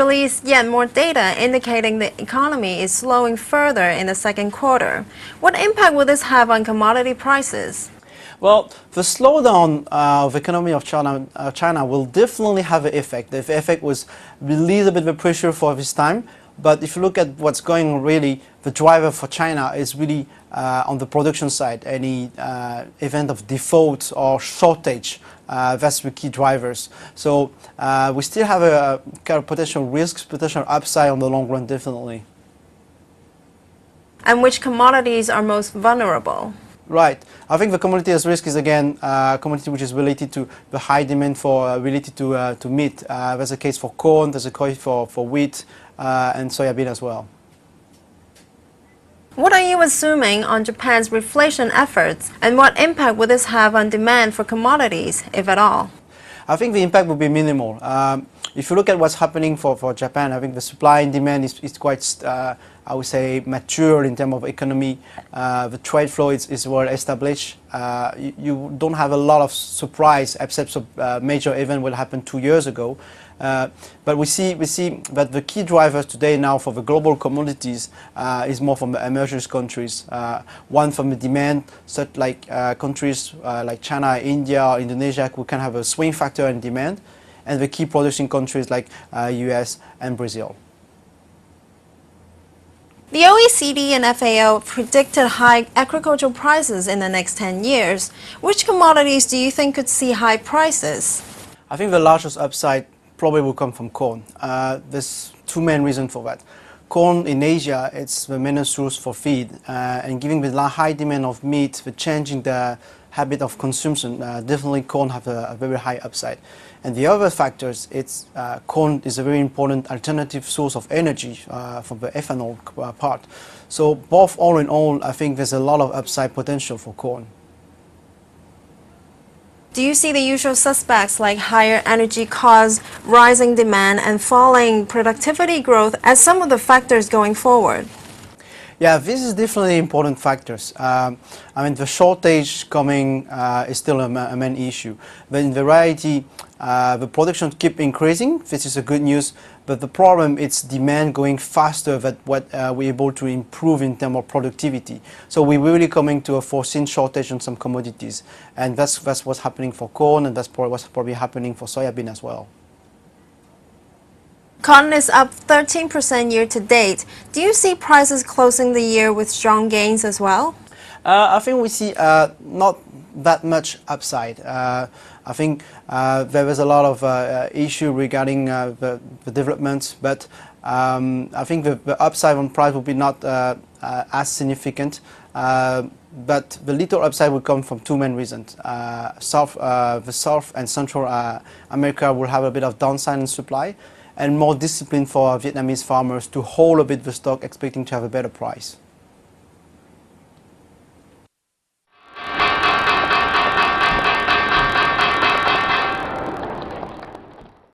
released yet more data indicating the economy is slowing further in the second quarter. What impact will this have on commodity prices? Well, the slowdown of the economy of China will definitely have an effect. The effect was release a bit of pressure for this time. But if you look at what's going on, really, the driver for China is really on the production side. Any event of default or shortage, that's the key drivers. So we still have a kind of potential risks, potential upside on the long run, definitely. And which commodities are most vulnerable? Right. I think the commodity as risk is again commodity which is related to the high demand for related to meat. That's the case for corn. There's a case for wheat and soybean as well. What are you assuming on Japan's reflation efforts, and what impact will this have on demand for commodities, if at all? I think the impact will be minimal. If you look at what's happening for Japan, I think the supply and demand is quite, I would say, mature in terms of economy. The trade flow is well established. You don't have a lot of surprise, except a major event will happen 2 years ago. But we see that the key drivers today now for the global commodities is more from the emerging countries. One from the demand, such like countries like China, India, Indonesia, who can have a swing factor in demand, and the key producing countries like US and Brazil. The OECD and FAO predicted high agricultural prices in the next 10 years. Which commodities do you think could see high prices? I think the largest upside probably will come from corn. There's two main reasons for that. Corn in Asia, it's the main source for feed, and given the high demand of meat, the changing the habit of consumption, definitely corn have a very high upside. And the other factors, it's corn is a very important alternative source of energy from the ethanol part. So both all in all, I think there's a lot of upside potential for corn. Do you see the usual suspects like higher energy costs, rising demand, and falling productivity growth as some of the factors going forward? Yeah, this is definitely important factors. I mean, the shortage coming is still a main issue. But in reality, the production keep increasing. This is a good news. But the problem is demand going faster than what we're able to improve in terms of productivity. So we're really coming to a foreseen shortage on some commodities. And that's what's happening for corn, and that's what's probably happening for soybean as well. Cotton is up 13% year to date. Do you see prices closing the year with strong gains as well? I think we see not that much upside. I think there is a lot of issue regarding the development, but I think the upside on price will be not as significant. But the little upside will come from two main reasons. The South and Central America will have a bit of downside in supply, and more discipline for Vietnamese farmers to hold a bit the stock, expecting to have a better price.